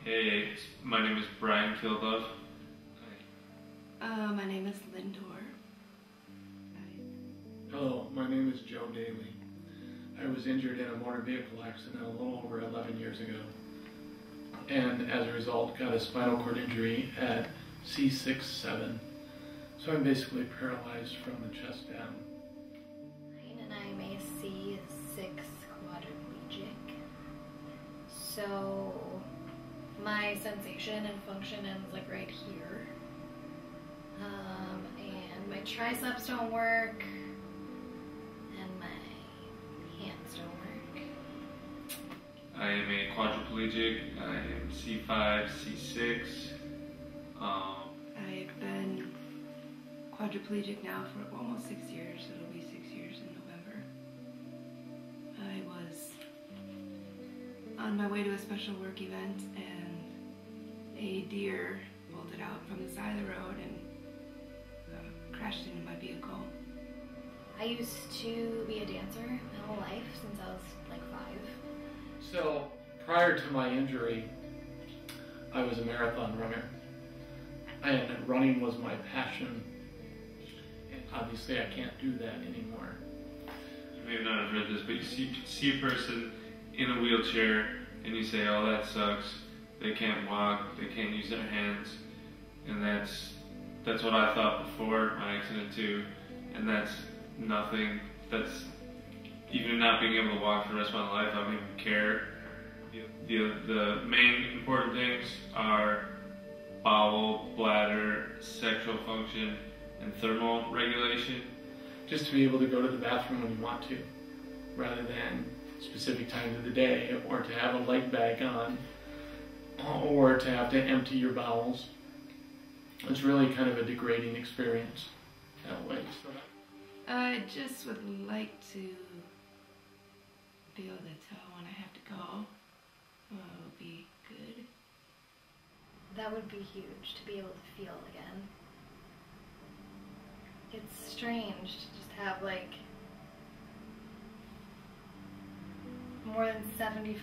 Hey, my name is Brian Kilduff. My name is Lindor. Hello, my name is Joe Daly. I was injured in a motor vehicle accident a little over 11 years ago, and as a result got a spinal cord injury at C6-7. So I'm basically paralyzed from the chest down. And I'm a C6 quadriplegic. So my sensation and function ends like right here. And my triceps don't work, and my hands don't work. I am a quadriplegic. I am C5, C6. I've been quadriplegic now for almost 6 years. It'll be 6 years in November. I was on my way to a special work event and a deer bolted out from the side of the road and crashed into my vehicle. I used to be a dancer my whole life since I was like 5. So prior to my injury, I was a marathon runner, and running was my passion. And obviously I can't do that anymore. You may not have read this, but you see a person in a wheelchair and you say, oh, that sucks. They can't walk, they can't use their hands. And that's what I thought before my accident too. And that's nothing. That's even not being able to walk for the rest of my life. I don't even care. The main important things are bowel, bladder, sexual function, and thermal regulation. Just to be able to go to the bathroom when you want to, rather than specific times of the day, or to have a leg bag on, or to have to empty your bowels. It's really kind of a degrading experience that way. So I just would like to be able to tell when I have to go. Will be good. That would be huge, to be able to feel again. It's strange to just have like more than 75%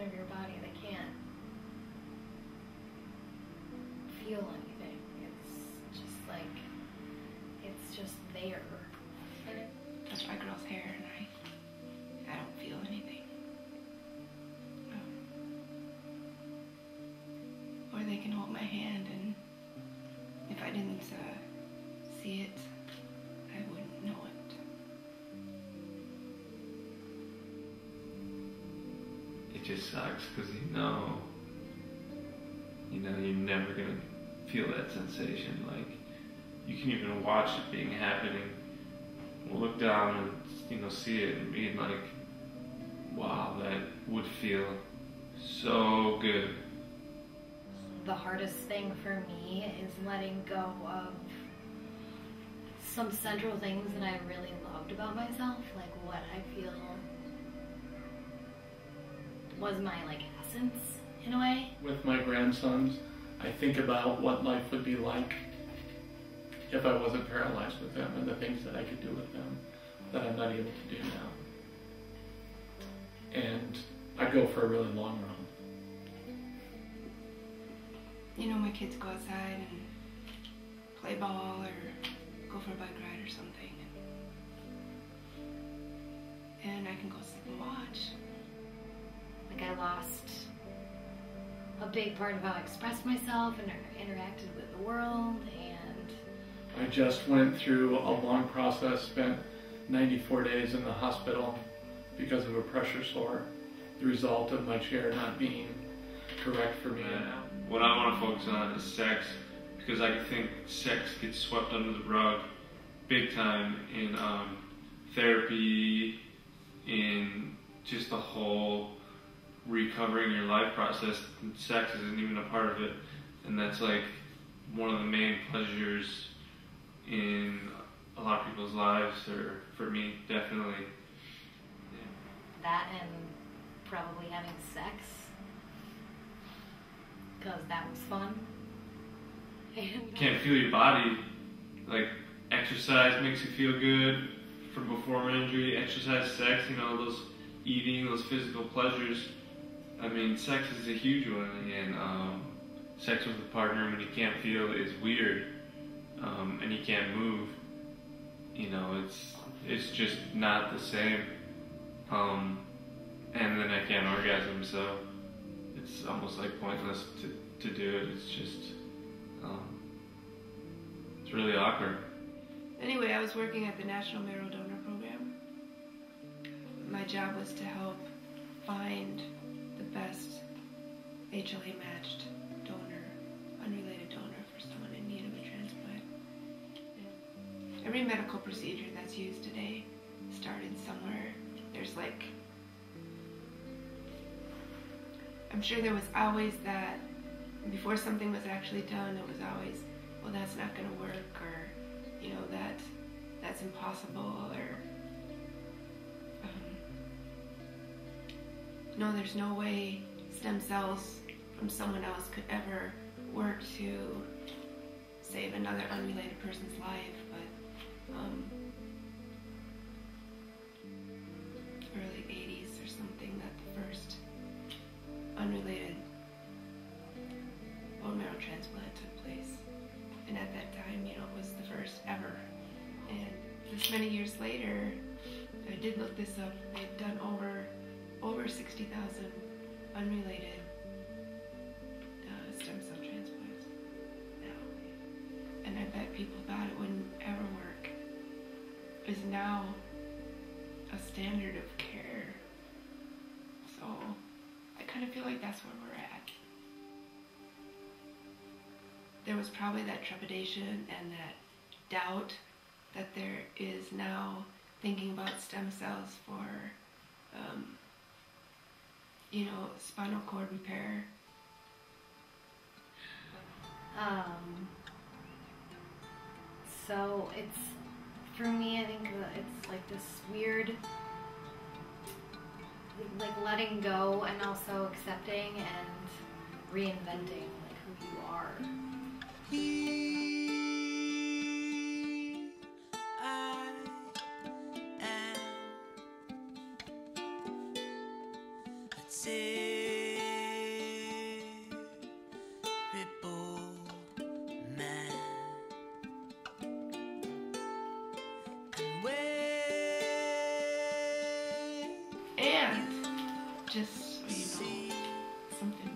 of your body that can't feel anything. It's just like, it's just there. Touch my girl's hair and I don't feel anything. Or they can hold my hand, and if I didn't see it, I wouldn't know it. It just sucks because you know you're never gonna feel that sensation. Like, you can even watch it being happening, look down and see it and being like, wow, that would feel so good. The hardest thing for me is letting go of some central things that I really loved about myself, like what I feel was my like essence in a way. with my grandsons, I think about what life would be like if I wasn't paralyzed with them, and the things that I could do with them that I'm not able to do now. And I go for a really long run. You know, my kids go outside and play ball or go for a bike ride or something. And I can go sit and watch. Like, I lost a big part of how I expressed myself and interacted with the world, and I just went through a long process, spent 94 days in the hospital because of a pressure sore, the result of my chair not being correct for me. What I want to focus on is sex, because I think sex gets swept under the rug big time in therapy, in just the whole recovering your life process. And sex isn't even a part of it, and that's like one of the main pleasures in a lot of people's lives, or for me, definitely. that and probably having sex, because that was fun. And Can't feel your body. Like, exercise makes you feel good from before an injury. Exercise, sex, those eating, those physical pleasures I mean, sex is a huge one, and sex with a partner when you can't feel is weird, and you can't move. You know, it's just not the same. And then I can't orgasm, so it's almost like pointless to do it. It's just, it's really awkward. Anyway, I was working at the National Marrow Donor Program. My job was to help find the best HLA-matched donor, unrelated donor for someone in need of a transplant. Every medical procedure that's used today started somewhere. There's like, I'm sure there was always that, before something was actually done, it was always, well, that's not going to work, or, you know, that's impossible, or, no, there's no way stem cells from someone else could ever work to save another unrelated person's life, but, early 80s or something, that the first unrelated bone marrow transplant took place. And at that time, you know, it was the first ever. And this many years later, I did look this up, they've done over 60,000 unrelated stem cell transplants now. And I bet people thought it wouldn't ever work. Is now a standard of care. So I kind of feel like that's where we're at. There was probably that trepidation and that doubt that there is now thinking about stem cells for, you know, spinal cord repair. So it's, for me, I think that it's like this weird, like letting go and also accepting and reinventing like who you are. And just so you know, something